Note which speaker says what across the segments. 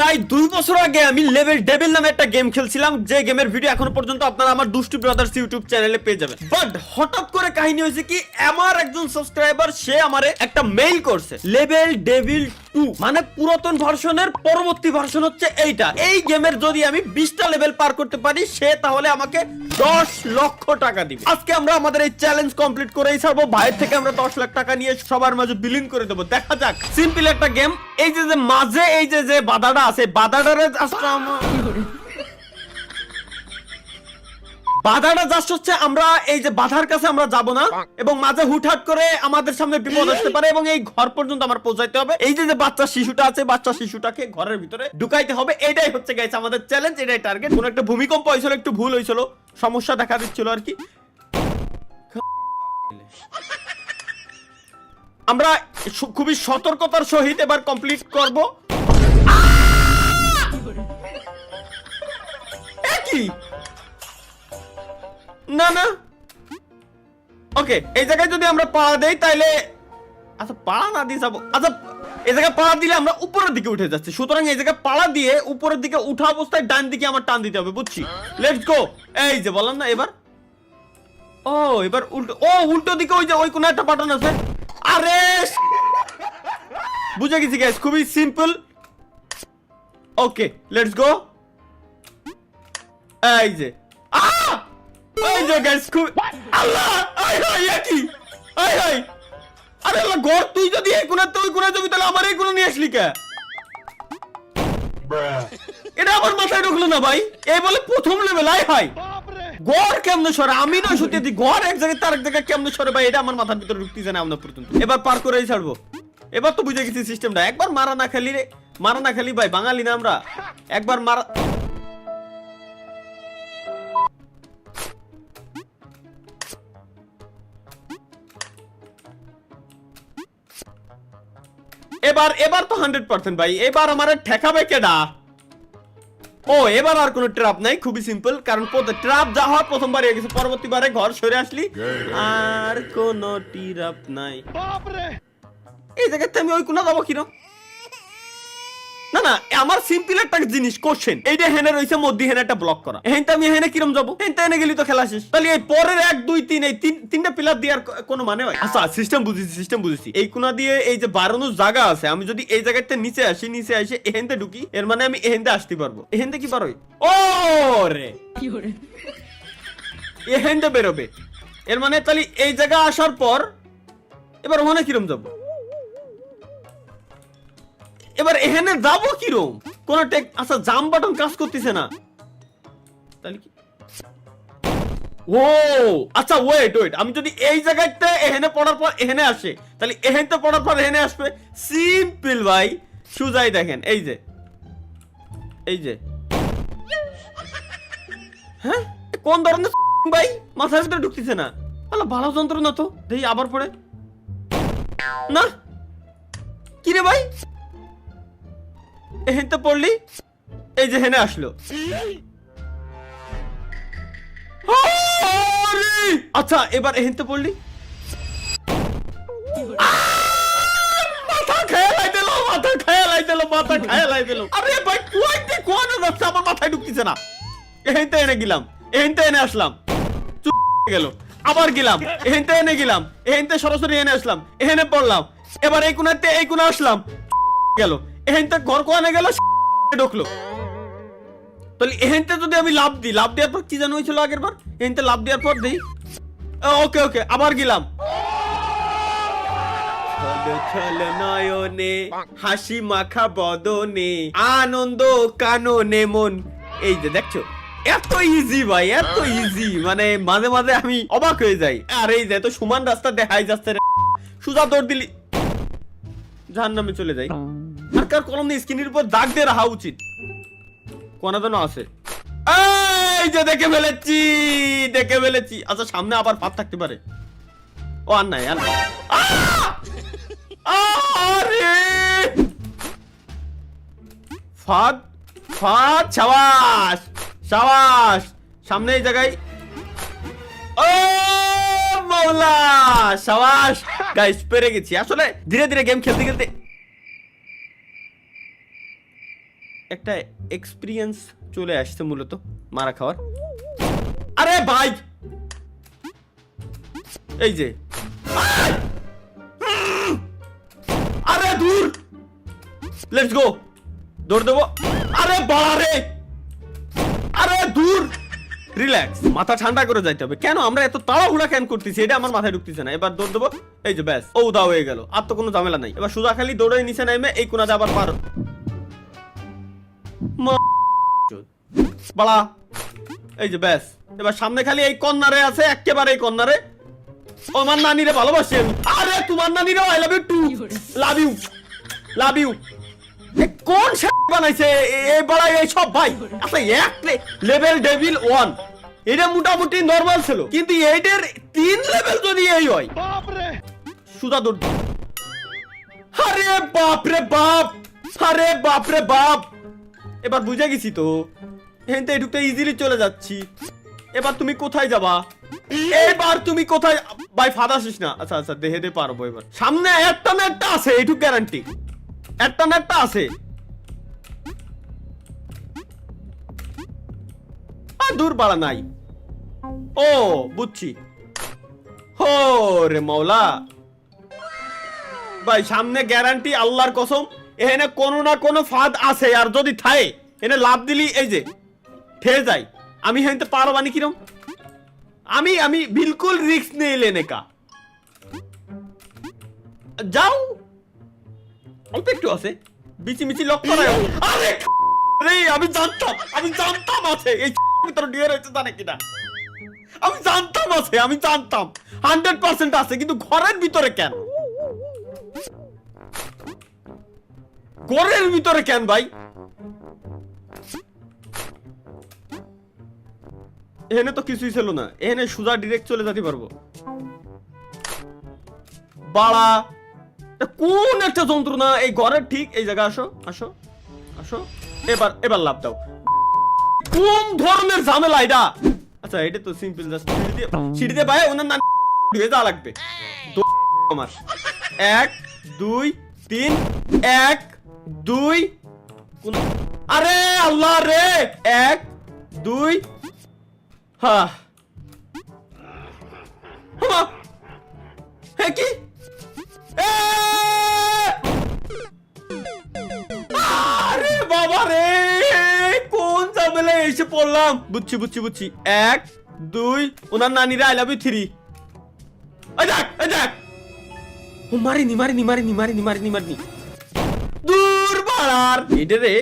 Speaker 1: প্রায় 2 বছর আগে আমি লেভেল ডেভিল নামে একটা গেম খেলছিলাম, যে গেমের ভিডিও এখনো পর্যন্ত আপনারা আমার দুষ্টু ব্রাদার্স ইউটিউব চ্যানেলে পেয়ে যাবেন। বাট হঠাৎ করে কাহিনী হয়েছে কি, আমার একজন সাবস্ক্রাইবার সে আমারে একটা মেইল করছে, লেভেল ডেভিল 2 মানে পুরাতন ভার্সনের পরবর্তী ভার্সন হচ্ছে এইটা। এই গেমের যদি আমি 20টা লেভেল পার করতে পারি সে তাহলে আমাকে 10 লক্ষ টাকা দিবে। আজকে আমরা আমাদের এই চ্যালেঞ্জ কমপ্লিট করেই ছাড়বো। ভাইয়ের থেকে আমরা 10 লাখ টাকা নিয়ে সবার মাঝে বিলিং করে দেবো। দেখা যাক, সিম্পল একটা গেম। এই যে মাঝে এই যে বাধাটা আছে, বাধাটারে বাধাটা জাস্ট হচ্ছে আমরা এই যে বাধার কাছে আমরা যাব না, এবং মাঝে হুটহাট করে আমাদের সামনে বিপদ আসতে পারে এবং এই ঘর পর্যন্ত আমার পৌঁছাইতে হবে। এই যে বাচ্চা শিশুটা আছে, বাচ্চা শিশুটাকে ঘরের ভিতরে ঢুকাইতে হবে। এটাই হচ্ছে গাইস আমাদের চ্যালেঞ্জ, এটাই টার্গেট। কোন একটা ভূমিকম্প হয়েছিল, একটু ভুল হয়েছিল, সমস্যা দেখা দিচ্ছিল আর কি। আমরা খুবই সতর্কতার সহিত এবার কমপ্লিট করব। কি না না ওকে, এই জায়গায় যদি আমরা পাড়া দেই তাইলে, আচ্ছা পাড়া না দিয়ে যাবো, আচ্ছা এই জায়গায় পাড়া দিলে আমরা উপরের দিকে উঠে যাচ্ছি, সুতরাং এই জায়গায় পাড়া দিয়ে উপরের দিকে উঠা অবস্থায় ডান দিকে আমার টান দিতে হবে, বুঝছি? Let's go. এই যে বললাম না, এবার ও এবার উল্টো, ও উল্টো দিকে ওই যে ওই কোন একটা বাটন আছে। আরে বুঝে গেছি গাইস, খুবই সিম্পল। Okay let's go. এই যে এই যে গাইস, খুব আল্লাহ আই হাই কি আই হাই। আরে আল্লাহ গর, তুই যদি এই কোণা তুই কোণা যাবি তাহলে আমার এই কোণা নিয়ে আসলি কে? এটা আমার মাথায় ঢুকলো না ভাই। এই বলে প্রথম লেভেল, আই হাই গড় কেমনে সরে, আমি না সত্যি দি গড় এক জায়গায় তার এক জায়গায় কেমনে সরে ভাই, এটা আমার মাথার ভিতরে ঢুকতেছে না আমরা পর্যন্ত। এবার পার করেই ছাড়বো। এবার তো বুঝে গেছি সিস্টেমটা। একবার মারা না খালি রে, মারা না খালি ভাই, বাঙালি না আমরা, একবার মারা। এবার তো 100% ভাই, এবার আমার ঠেকাবে কেডা? ও এবার আর কোনো ট্র্যাপ নাই, খুবই সিম্পল, কারণ ট্র্যাপ যা হয় প্রথমবার হয়ে গেছে, পরবর্তীবারে ঘর সরে আসলি আর কোনো ট্র্যাপ নাই। এই জায়গাতে আমি ওই কোনা যাবো কিরম? না না, আমার সিম্পল একটা জিনিস কোশ্চেন, এইটা হেনে রইছে মধ্যে হেনে একটা ব্লক করা, হেনতে আমি হেনে কিরম যাবো? হেনতে হেনে গেলি তো খেলা শেষ। তাহলে এই পরের 1 2 3 এই তিনটা পিলার দিয়ে আর কোনো মানে হয়? আচ্ছা সিস্টেম বুঝেছি। এই কোনা দিয়ে এই যে বাড়ানোর জায়গা আছে, আমি যদি এই জায়গাতে নিচে আসি এহেনতে ঢুকি, এর মানে আমি এহেনতে আসতে পারবো। এহেনতে কি পারোই? ও রে কি করে এহেনতে বেরোবে, এর মানে তাহলে এই জায়গা আসার পর এবার ওখানে কিরম যাবো? এবার এখানে যাবো কিরম? কোন আচ্ছা জাম বাটন কাজ করতেছে না, তাহলে কি? ও আচ্ছা ওয়েট, আমি যদি এই জায়গাতে এখানে পড়ার পর এখানে আসে, তাহলে এখানে পড়ার পর এখানে আসবে। সিম্পল ভাই, সুজাই দেখেন, এই যে হ্যাঁ কোন ধরনের ভাই, মাথার ভিতরে ঢুকতেছে না। আল্লাহ ভালো যন্ত্র না তো, দেখি আবার পড়ে না কি রে ভাই, এহেনতে পড়লি, এই যে হেনে আসলো। আচ্ছা এবার এহেনতে পড়লি, মাথা খেয়ালাই দিল। আরে ভাই কুয়াইতে কোয়ানো যাচ্ছে, আমার মাথায় ঢুকতেছে না। এহেনতে এনে গেলাম, এহেনতে এনে আসলাম, গেল, আবার গেলাম, এহেনতে এনে গেলাম, এহেনতে সরাসরি এনে আসলাম, এহেনে পড়লাম, এবার এই কোণাতে এই কোণা আসলাম, গেল, এহেনতে ঘর কোয়ানে গেল, ঢুকলো। তাহলে এহেনতে যদি আমি লাভ দিই, লাভ দেওয়ার পর কি জানো হয়েছিল আগের বার? এহেনতে লাভ দেওয়ার পর দেই, ওকে আবার গেলাম, নয়নে হাসি মাখা বদনে আনন্দ কাননে মন। এই যে দেখছো এত ইজি ভাই, এত ইজি, মানে মাঝে মাঝে আমি অবাক হয়ে যাই। আর এই যে এত সমান রাস্তা দেখাই যাচ্ছে, সোজা দৌড় দিলি জাহান্নামে চলে যাই। আর কার কলম দিয়ে স্ক্রিনের উপর দাগ দিয়ে রাখা উচিত, কোনা যেন আছে। এই যে দেখে ফেলেছি। আচ্ছা সামনে আবার ফাঁদ থাকতে পারে। ও আর নাই আরে ফাঁদ, সাবাস সামনে এই জায়গায়। ও মাওলা, সাবাস গাইস, পেরে গেছি। আসলে ধীরে ধীরে গেম খেলতে একটা এক্সপিরিয়েন্স চলে আসছে মূলত মারা খাওয়ার। আরে ভাই এই যে আরে দূর, লেটস গো, দৌড় দেবো। আরে বাড়ে, আরে দূর, রিল্যাক্স, মাথা ঠান্ডা করে যাইতে হবে। কেন আমরা এত তাড়াহুড়া কেন করতেছি এটা আমার মাথায় ঢুকতেছে না। এবার দৌড় দেবো, এই যে ব্যাস, ও দাও হয়ে গেল, আর তো কোনো ঝামেলা নাই। এবার সোজা খালি দৌড়ে নিচে নামে এই কোনাতে আবার পার বাড়া, এই যে ব্যাস। এবার সামনে খালি এই কর্নারে আছে, একেবারে এই কর্নারে। ও আমার নানিরে ভালোবাসি আমি। আরে তোমার নানিরে I love you too, love you, love you. কোন বানাইছে এই বড় এই সব ভাই? আচ্ছা এক লেভেল ডেভিল 1 এটা মোটামুটি নরমাল ছিল, কিন্তু এইটার 3 লেভেল যদি এই হয় বাপ রে, সুদা দৌড়। আরে বাপ রে বাপ, আরে বাপ রে বাপ। এবার বুঝে গেছি তো, এখানতে ঢুকতে ইজিলি চলে যাচ্ছি। এবার তুমি কোথায় যাবা? এবার তুমি কোথায় ভাই? ফাদা আসিস না। আচ্ছা আচ্ছা দেহে দে পারবো। এবার সামনে একটা না একটা আছে, এইটুক গ্যারান্টি, একটা না একটা আছে। দূর বাড়া নাই। ও বুঝছি, হো রে মৌলা ভাই, সামনে গ্যারান্টি আল্লাহর কসম এখানে কোনো না কোনো ফাঁদ আছে। আর যদি থাকে এনে লাভ দিলি এই যে ঠেয়ে যায়। আমি হেনতে পারো বানি কিরম? আমি আমি বিলকুল রিস্ক নিয়ে লেনে কা যাও, অল্প একটু আছে, বিচি মিচি লক করা। আরে রে আমি জানতাম আছে এই ভিতরে ডিয়ার হইছে জানে কিনা। আমি জানতাম আছে, আমি জানতাম 100% আছে, কিন্তু ঘরের ভিতরে কেন? ঘরের ভিতরে কেন ভাই? এখানে তো কিছুই ছিল না, এখানে সোজা ডাইরেক্ট চলে যেতে পারবো। বাড়া কোন একটা যন্ত্রণা এই ঘরের ঠিক এই জায়গা। আসো আসো আসো, এবার লাভ দাও। কোন ধরনের ঝামেলা এটা? আচ্ছা এটা তো সিম্পল, জাস্ট সিঁড়ি দিয়ে ভাই ওনার নাম ধুয়ে যাওয়া লাগবে। আমার 1 2 3 1 2, আরে আল্লাহ রে, 1 2, হ্যাঁ কি আরে বাবা রে, কোন ঝামেলা এসে পড়লাম। বুঝছি বুঝছি বুঝছি, 1 2, ওনার নানিরা আই লাভ ইউ 3। এই দেখ ও মারিনি দূর বাড়ার। এটা রে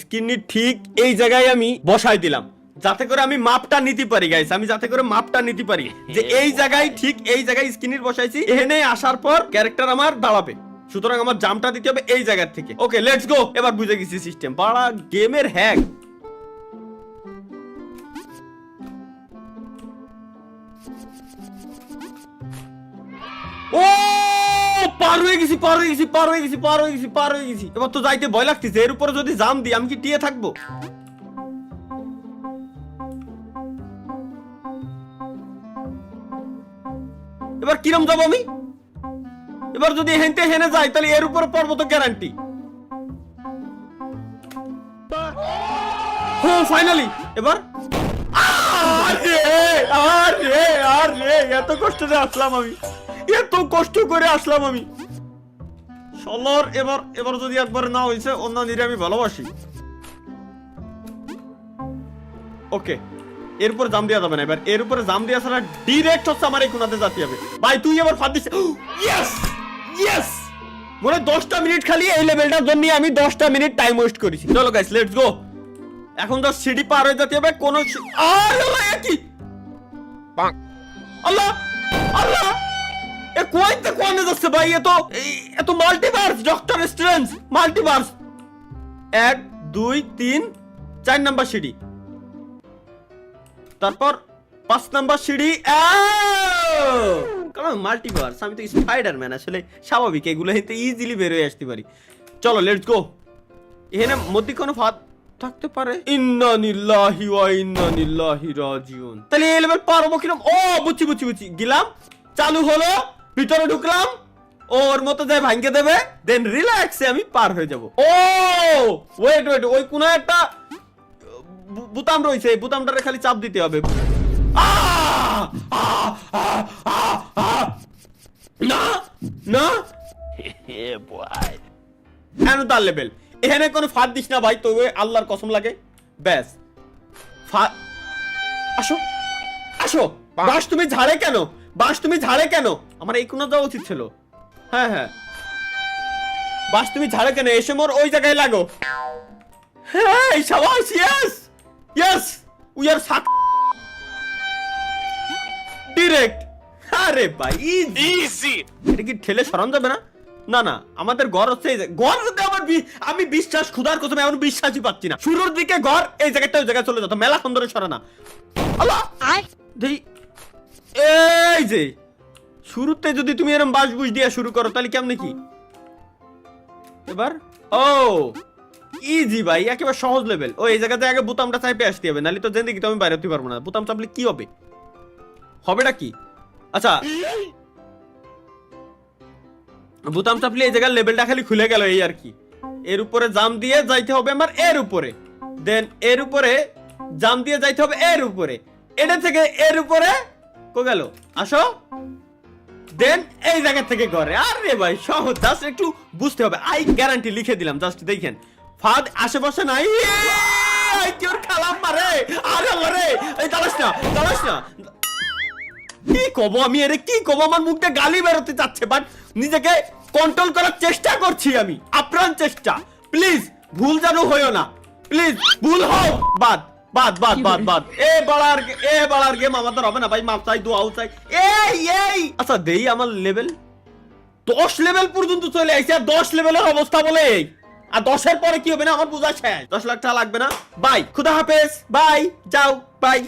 Speaker 1: স্ক্রিনের ঠিক এই জায়গায় আমি বসাই দিলাম, যাতে করে আমি মাপটা নিতে পারি গাইস। আমি যাতে করে মাপটা নিতে পারি যে এই জায়গায়, ঠিক এই জায়গায় স্ক্রিনের বসাইছি। এখানে আসার পর ক্যারেক্টার আমার দাঁড়াবে, সুতরাং আমার জাম্পটা দিতে হবে এই জায়গা থেকে। ওকে লেটস গো, এবার বুঝে গেছি সিস্টেম। বাড়া গেমের হ্যাক। ও পার হয়ে গেছি। এবার তো যাইতে ভয় লাগতেছে। এর উপরে যদি জাম দিই আমি কি টিয়ে থাকবো? এবার কিরম যাবো আমি? এবার যদি হেনে যাই তাহলে এর উপরে পড়বো তো গ্যারান্টি। ফাইনালি এবার এত কষ্ট করে আসলাম আমি সলর। এবার যদি একবার না হয়েছে, অন্য নিরে আমি ভালোবাসি। ওকে এর উপরে জাম দেওয়া যাবে না। এবার এর উপরে জাম দেওয়া ছাড়া ডিরেক্ট হচ্ছে আমার এই কোনাতে যেতে হবে। ভাই তুই এবার ফাঁদ দিস। ইয়েস মনে 10টা মিনিট খালি এই লেভেলটার জন্য আমি 10টা মিনিট টাইম ওয়েস্ট করেছি। চলো গাইস লেটস গো। এখন তো সিঁড়ি পার হয়ে যেতে হবে। কোন আল্লাহ আল্লাহ, এ কোয়াইতে কোয়ানে যাচ্ছে ভাই? এত multiverse, doctor strange multiverse. 1 2 3 4 number সিঁড়ি, তারপর 5 নাম্বার সিঁড়ি। কারণ মাল্টিভার্স, আমি তো স্পাইডারম্যান, আসলে স্বাভাবিক এগুলো হেতে ইজিলি বের হয়ে আসতে পারি। চলো লেটস গো। এখানে মধ্যে কোনো ফাঁদ থাকতে পারে। ইন্না লিল্লাহি ওয়া ইন্না ইলাইহি রাজিউন। তাহলে এই লেভেল পারবো কিরকম? ও বুঝছি। গেলাম, চালু হলো, ভিতরে ঢুকলাম, ওর মতো যায় ভাঙ্গে দেবে, দেন রিল্যাক্সে আমি পার হয়ে যাব। ও ওয়েট ওয়েট, ওই কোন একটা বুতাম রয়েছে, এই বুতামটারে খালি চাপ দিতে হবে। না না কেন তার লেভেল এখানে কোনো ফাঁদ দিস না ভাই, তো আল্লাহর কসম লাগে। ব্যাস ফাঁদ, আসো আসো। বাস তুমি ঝাড়ে কেন, বাস তুমি ঝাড়ে কেন? আমার এই কোণা যাওয়া উচিত ছিল। হ্যাঁ হ্যাঁ, বাস তুমি ঝাড়ে কেন? এসে মোর ওই জায়গায় লাগো। হ্যাঁ শাবাশ, yes yes, we are suck direct. আরে ভাই ইজি, এটা কি ঠেলে সরান যাবে না? না না, আমাদের ঘর হচ্ছে এই ঘর হতে আমার আমি বিশ্বাস খুদার কসম এমন বিশ্বাসই পাচ্ছি না। শুরুর দিকে ঘর, এই জায়গাটা ওই জায়গায় চলে যেত, মেলা সুন্দরে সরানা। আল্লাহ দেই, এই যে শুরুতে যদি তুমি এরকম বাস বুঝ দিয়া শুরু করো তাহলে কেমনে কি এবার? ও ইজি ভাই, একেবারে সহজ লেভেল। ও এই জায়গাতে আগে বোতামটা চাইপে আসতে হবে, নাহলে তো জিন্দেগি তো আমি বাইরে হতে পারবো না। বোতাম চাপলে কি হবে, হবেটা কি? আচ্ছা বোতাম চাপলে এই জায়গার লেভেলটা খালি খুলে গেল, এই আর কি। এর উপরে জাম দিয়ে যাইতে হবে আমার এর উপরে, দেন এর উপরে জাম দিয়ে যাইতে হবে এর উপরে, এটা থেকে এর উপরে কো গেল, আসো, দেন এই জায়গা থেকে ঘরে। আরে ভাই সহজ, জাস্ট একটু বুঝতে হবে। আই গ্যারান্টি লিখে দিলাম, জাস্ট দেখেন ফাঁদ আশেপাশে নাই। কি ওর খালাম মারে, আরে মারে, এই দাঁড়াস না দাঁড়াস না। কি কব আমি, এর কি কব? আমার মুখটা গালি বেরোতে যাচ্ছে, বাট নিজেকে কন্ট্রোল করার চেষ্টা করছি আমি, আপ্রাণ চেষ্টা। প্লিজ ভুল যেন হইও না, প্লিজ ভুল হোক বাদ বাদ বাদ বাদ বাদ। এ বাড়ার গেম আমাদের হবে না ভাই, মাপ চাই, দোয়াও চাই। এই আচ্ছা দেই আমার লেভেল 10 লেভেল পর্যন্ত চলে আইছে, আর 10 লেভেলের অবস্থা বলে এই, আর 10 এর পরে কি হবে না আমার বোঝা শেষ। 10 লাখ টাকা লাগবে না। বাই, খুদা হাফেজ, বাই, যাও, বাই।